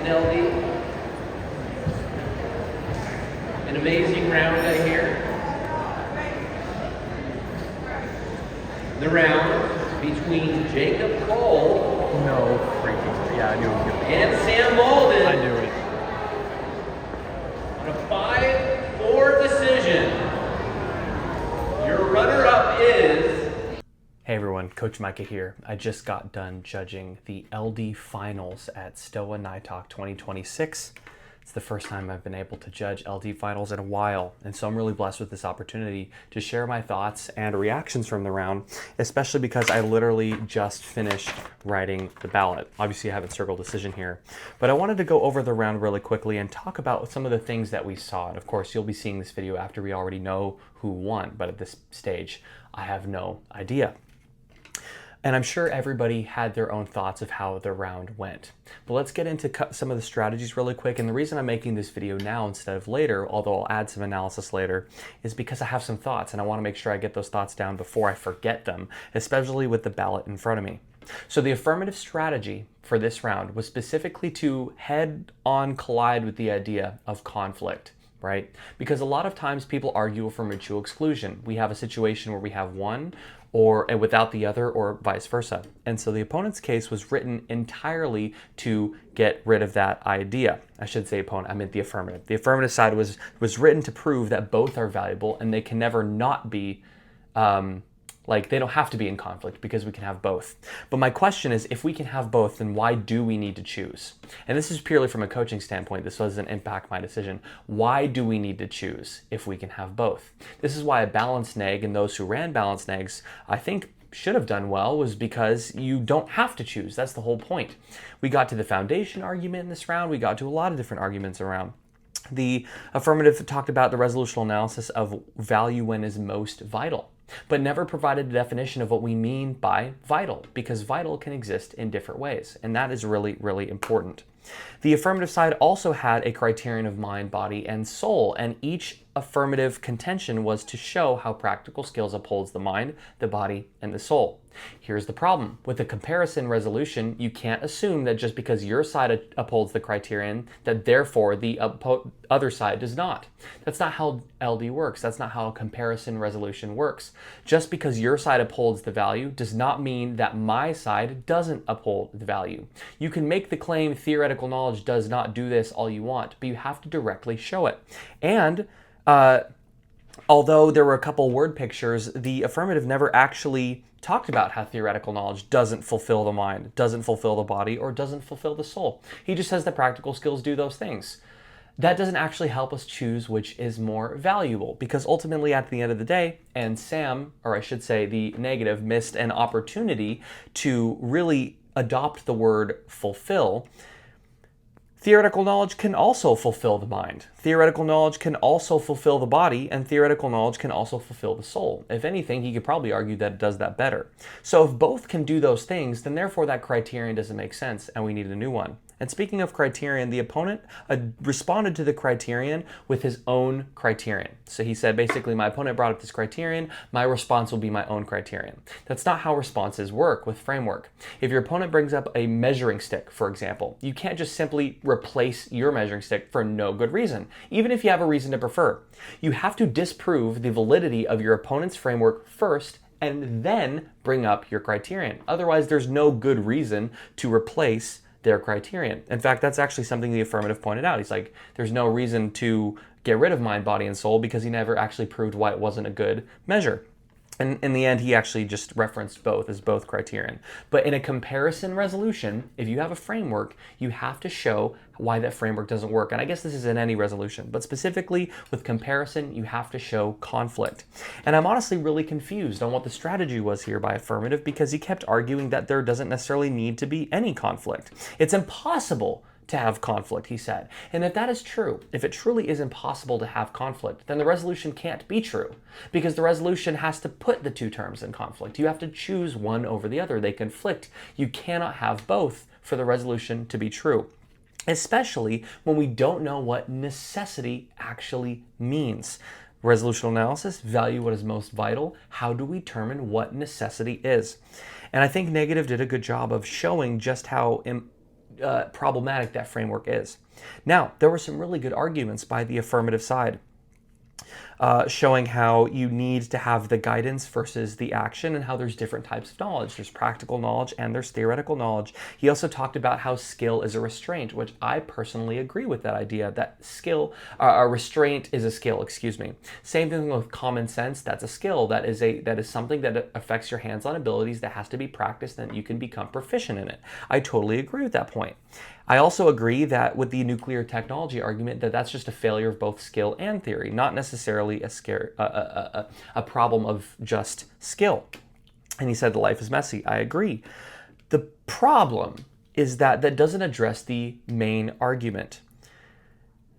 in LD. An amazing round, I hear. The round between Jacob Cole No freaking. Yeah, I knew it was going to be. and Sam Malden I knew it. on a 5-4 decision. Your runner-up is... Hey everyone, Coach Micah here. I just got done judging the LD Finals at STOA NITOC 2026. It's the first time I've been able to judge LD Finals in a while, and so I'm really blessed with this opportunity to share my thoughts and reactions from the round, especially because I literally just finished writing the ballot. Obviously I haven't circled decision here, but I wanted to go over the round really quickly and talk about some of the things that we saw. And of course, you'll be seeing this video after we already know who won, but at this stage, I have no idea. And I'm sure everybody had their own thoughts of how the round went. But let's get into some of the strategies really quick. And the reason I'm making this video now instead of later, although I'll add some analysis later, is because I have some thoughts and I want to make sure I get those thoughts down before I forget them, especially with the ballot in front of me. So the affirmative strategy for this round was specifically to head-on collide with the idea of conflict. Right? Because a lot of times people argue for mutual exclusion. We have a situation where we have one and without the other, or vice versa. And so the opponent's case was written entirely to get rid of that idea. I should say opponent, I meant the affirmative. The affirmative side was written to prove that both are valuable and they can never not be they don't have to be in conflict because we can have both. But my question is, if we can have both, then why do we need to choose? And this is purely from a coaching standpoint. This doesn't impact my decision. Why do we need to choose if we can have both? This is why a balanced neg and those who ran balanced negs, I think, should have done well, was because you don't have to choose. That's the whole point. We got to the foundation argument in this round. We got to a lot of different arguments around. The affirmative talked about the resolutional analysis of value when is most vital, but never provided a definition of what we mean by vital, because vital can exist in different ways, and that is really, really important. The affirmative side also had a criterion of mind, body, and soul, and each affirmative contention was to show how practical skills upholds the mind, the body, and the soul. Here's the problem. With a comparison resolution, you can't assume that just because your side upholds the criterion, that therefore the other side does not. That's not how LD works. That's not how a comparison resolution works. Just because your side upholds the value does not mean that my side doesn't uphold the value. You can make the claim theoretical knowledge does not do this all you want, but you have to directly show it. And although there were a couple word pictures, the affirmative never actually talked about how theoretical knowledge doesn't fulfill the mind, doesn't fulfill the body, or doesn't fulfill the soul. He just says that practical skills do those things. That doesn't actually help us choose which is more valuable, because ultimately at the end of the day, and Sam, or I should say the negative, missed an opportunity to really adopt the word fulfill. Theoretical knowledge can also fulfill the mind. Theoretical knowledge can also fulfill the body, and theoretical knowledge can also fulfill the soul. If anything, he could probably argue that it does that better. So if both can do those things, then therefore that criterion doesn't make sense, and we need a new one. And speaking of criterion, the opponent responded to the criterion with his own criterion. So he said, basically, my opponent brought up this criterion, my response will be my own criterion. That's not how responses work with framework. If your opponent brings up a measuring stick, for example, you can't just simply replace your measuring stick for no good reason, even if you have a reason to prefer. You have to disprove the validity of your opponent's framework first, and then bring up your criterion. Otherwise, there's no good reason to replace their criterion. In fact, that's actually something the affirmative pointed out. He's like, there's no reason to get rid of mind, body, and soul because he never actually proved why it wasn't a good measure. And in the end, he actually just referenced both as both criterion. But in a comparison resolution, if you have a framework, you have to show why that framework doesn't work. And I guess this is in any resolution, but specifically with comparison, you have to show conflict. And I'm honestly really confused on what the strategy was here by affirmative, because he kept arguing that there doesn't necessarily need to be any conflict. It's impossible to have conflict, he said. And if that is true, if it truly is impossible to have conflict, then the resolution can't be true, because the resolution has to put the two terms in conflict. You have to choose one over the other. They conflict. You cannot have both for the resolution to be true, especially when we don't know what necessity actually means. Resolutional analysis, value what is most vital. How do we determine what necessity is? And I think negative did a good job of showing just how problematic that framework is. Now, there were some really good arguments by the affirmative side, showing how you need to have the guidance versus the action and how there's different types of knowledge. There's practical knowledge and there's theoretical knowledge. He also talked about how skill is a restraint, which I personally agree with that idea, that a restraint is a skill, excuse me. Same thing with common sense, that's a skill. That is something that affects your hands-on abilities that has to be practiced and you can become proficient in it. I totally agree with that point. I also agree that with the nuclear technology argument that's just a failure of both skill and theory, not necessarily a problem of just skill. And he said the life is messy. I agree. The problem is that doesn't address the main argument.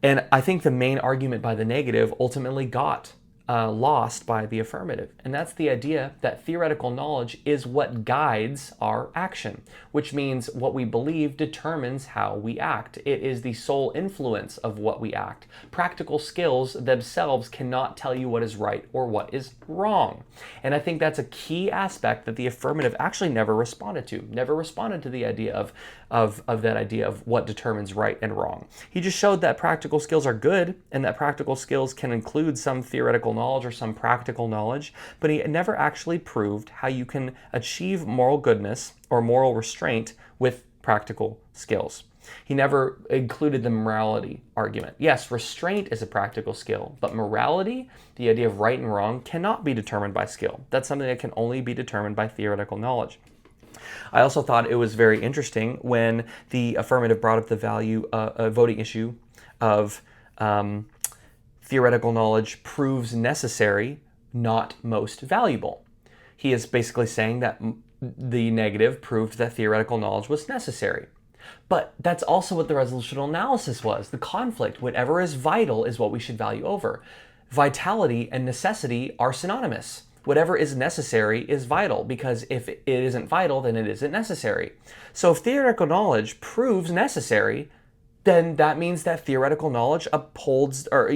And I think the main argument by the negative ultimately got lost by the affirmative. And that's the idea that theoretical knowledge is what guides our action, which means what we believe determines how we act. It is the sole influence of what we act. Practical skills themselves cannot tell you what is right or what is wrong. And I think that's a key aspect that the affirmative actually never responded to the idea of that idea of what determines right and wrong. He just showed that practical skills are good and that practical skills can include some theoretical knowledge or some practical knowledge, but he never actually proved how you can achieve moral goodness or moral restraint with practical skills. He never included the morality argument. Yes, restraint is a practical skill, but morality, the idea of right and wrong, cannot be determined by skill. That's something that can only be determined by theoretical knowledge. I also thought it was very interesting when the affirmative brought up the value, voting issue of theoretical knowledge proves necessary, not most valuable. He is basically saying that the negative proved that theoretical knowledge was necessary. But that's also what the resolutional analysis was. The conflict, whatever is vital is what we should value over. Vitality and necessity are synonymous. Whatever is necessary is vital, because if it isn't vital, then it isn't necessary. So if theoretical knowledge proves necessary, then that means that theoretical knowledge upholds, or,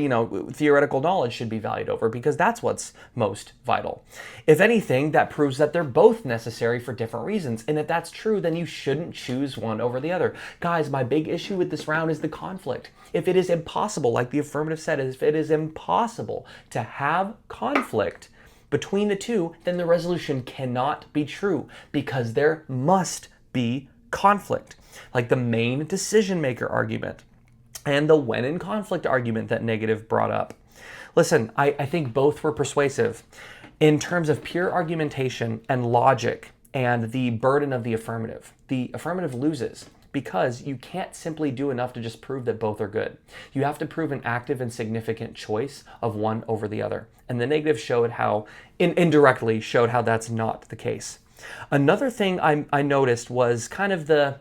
theoretical knowledge should be valued over, because that's what's most vital. If anything, that proves that they're both necessary for different reasons. And if that's true, then you shouldn't choose one over the other. Guys, my big issue with this round is the conflict. If it is impossible, like the affirmative said, if it is impossible to have conflict between the two, then the resolution cannot be true, because there must be conflict. Like the main decision maker argument and the when in conflict argument that negative brought up. Listen, I think both were persuasive. In terms of pure argumentation and logic and the burden of the affirmative loses, because you can't simply do enough to just prove that both are good. You have to prove an active and significant choice of one over the other. And the negative showed how, indirectly showed how that's not the case. Another thing I noticed was kind of the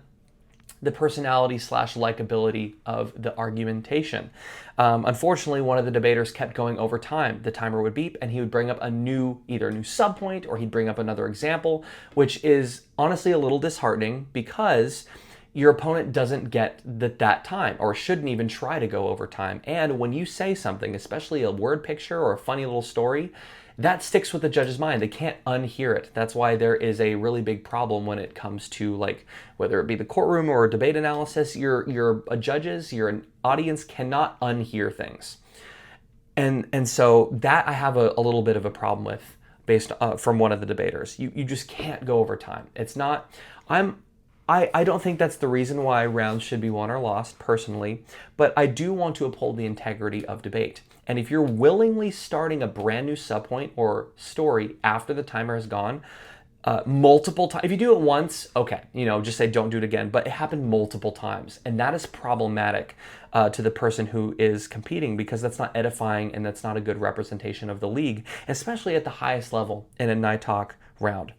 personality / likability of the argumentation. Unfortunately, one of the debaters kept going over time. The timer would beep and he would bring up either a new subpoint, or he'd bring up another example, which is honestly a little disheartening, because your opponent doesn't get that time, or shouldn't even try to go over time. And when you say something, especially a word picture or a funny little story, that sticks with the judge's mind. They can't unhear it. That's why there is a really big problem when it comes to, like, whether it be the courtroom or debate analysis, your judges, your audience cannot unhear things. And so that I have a little bit of a problem with, based from one of the debaters. You just can't go over time. It's not, I don't think that's the reason why rounds should be won or lost, personally, but I do want to uphold the integrity of debate. And if you're willingly starting a brand new subpoint or story after the timer has gone, multiple times, if you do it once, okay, just say don't do it again, but it happened multiple times. And that is problematic to the person who is competing, because that's not edifying and that's not a good representation of the league, especially at the highest level in a NITOC round.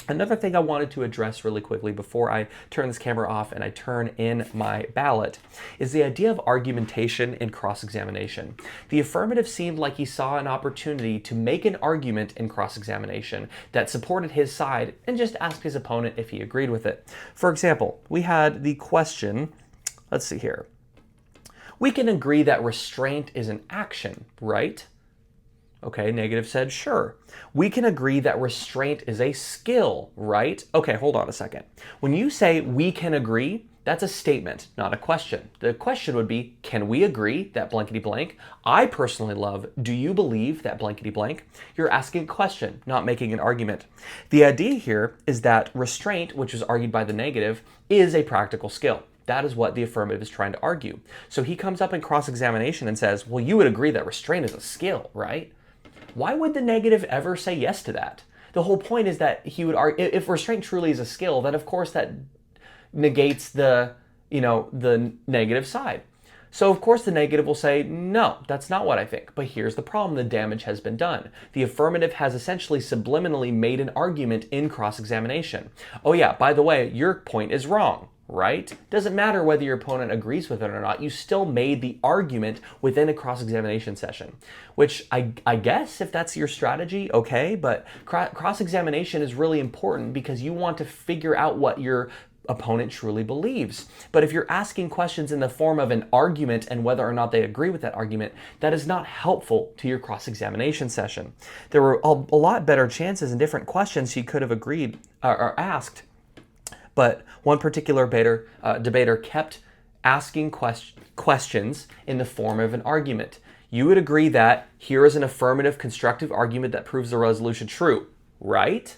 Another thing I wanted to address really quickly before I turn this camera off and I turn in my ballot is the idea of argumentation in cross-examination. The affirmative seemed like he saw an opportunity to make an argument in cross-examination that supported his side and just asked his opponent if he agreed with it. For example, we had the question, let's see here. We can agree that restraint is an action, right? Okay, negative said, sure. We can agree that restraint is a skill, right? Okay, hold on a second. When you say we can agree, That's a statement, not a question. The question would be, can we agree that blankety blank? I personally love, do you believe that blankety blank? You're asking a question, not making an argument. The idea here is that restraint, which is argued by the negative, is a practical skill. That is what the affirmative is trying to argue. So he comes up in cross-examination and says, well, you would agree that restraint is a skill, right? Why would the negative ever say yes to that? The whole point is that he would argue, if restraint truly is a skill, then of course that negates the negative side. So of course the negative will say, no, that's not what I think. But here's the problem, the damage has been done. The affirmative has essentially subliminally made an argument in cross-examination. Oh yeah, by the way, your point is wrong, right? Doesn't matter whether your opponent agrees with it or not, you still made the argument within a cross-examination session. Which I guess if that's your strategy, okay, but cross-examination is really important because you want to figure out what your opponent truly believes. But if you're asking questions in the form of an argument and whether or not they agree with that argument, that is not helpful to your cross-examination session. There were a lot better chances and different questions he could have agreed or asked, but one particular debater kept asking questions in the form of an argument. You would agree that here is an affirmative constructive argument that proves the resolution true, right?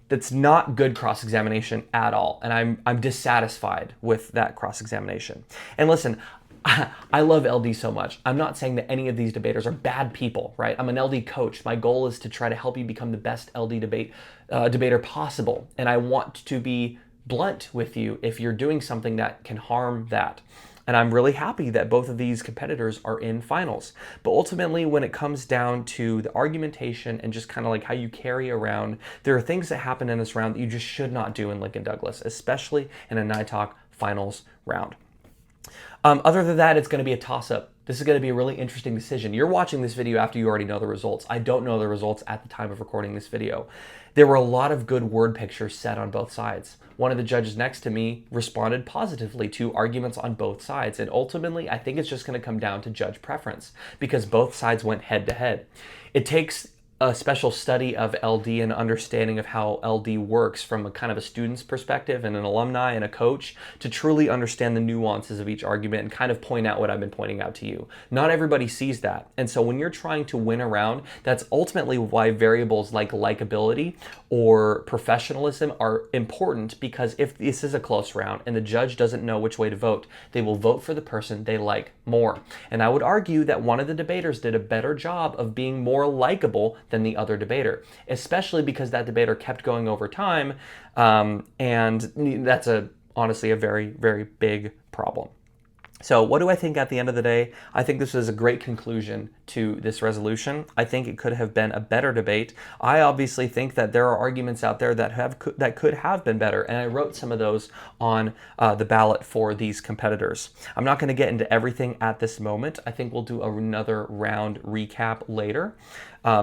That's not good cross-examination at all. And I'm dissatisfied with that cross-examination. And listen, I love LD so much. I'm not saying that any of these debaters are bad people, right? I'm an LD coach. My goal is to try to help you become the best LD debater possible. And I want to be blunt with you if you're doing something that can harm that. And I'm really happy that both of these competitors are in finals. But ultimately, when it comes down to the argumentation and just kind of like how you carry around, there are things that happen in this round that you just should not do in Lincoln Douglas, especially in a NITOC Finals round. Other than that, it's going to be a toss-up. This is going to be a really interesting decision. You're watching this video after you already know the results. I don't know the results at the time of recording this video. There were a lot of good word pictures said on both sides. One of the judges next to me responded positively to arguments on both sides. And ultimately, I think it's just going to come down to judge preference because both sides went head to head. It takes a special study of LD and understanding of how LD works from a kind of a student's perspective and an alumni and a coach to truly understand the nuances of each argument and kind of point out what I've been pointing out to you. Not everybody sees that. And so when you're trying to win a round, that's ultimately why variables like likability or professionalism are important, because if this is a close round and the judge doesn't know which way to vote, they will vote for the person they like more. And I would argue that one of the debaters did a better job of being more likable than the other debater, especially because that debater kept going over time, and that's honestly a very, very big problem. So what do I think at the end of the day? I think this is a great conclusion to this resolution. I think it could have been a better debate. I obviously think that there are arguments out there that could have been better, and I wrote some of those on the ballot for these competitors. I'm not going to get into everything at this moment. I think we'll do another round recap later.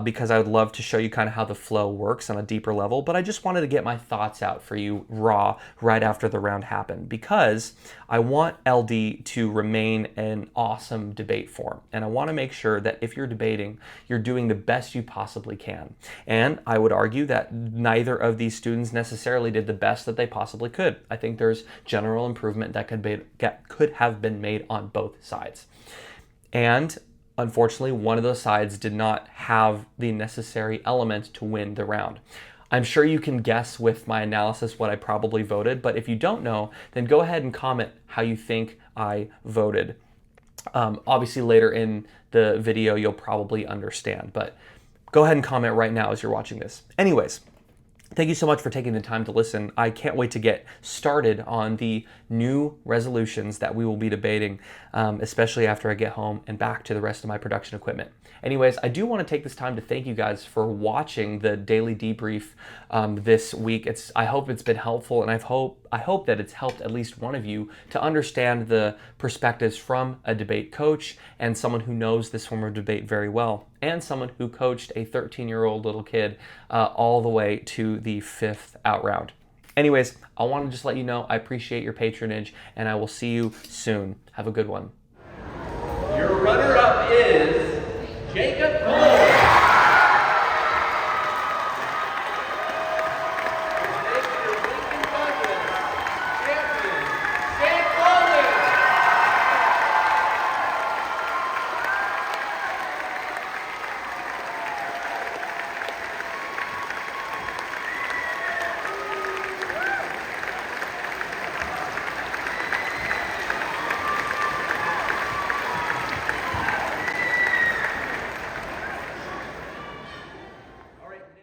Because I would love to show you kind of how the flow works on a deeper level, but I just wanted to get my thoughts out for you raw right after the round happened, because I want LD to remain an awesome debate form, and I want to make sure that if you're debating, you're doing the best you possibly can. And I would argue that neither of these students necessarily did the best that they possibly could. I think there's general improvement that could have been made on both sides. And unfortunately, one of those sides did not have the necessary element to win the round. I'm sure you can guess with my analysis what I probably voted, but if you don't know, then go ahead and comment how you think I voted. Obviously, later in the video, you'll probably understand, but go ahead and comment right now as you're watching this. Anyways, thank you so much for taking the time to listen. I can't wait to get started on the new resolutions that we will be debating, especially after I get home and back to the rest of my production equipment. Anyways, I do want to take this time to thank you guys for watching the daily debrief this week. I hope it's been helpful, and I hope that it's helped at least one of you to understand the perspectives from a debate coach and someone who knows this form of debate very well, and someone who coached a 13-year-old little kid all the way to the 5th out round. Anyways, I want to just let you know I appreciate your patronage, and I will see you soon. Have a good one. Your runner-up is Jacob Cole.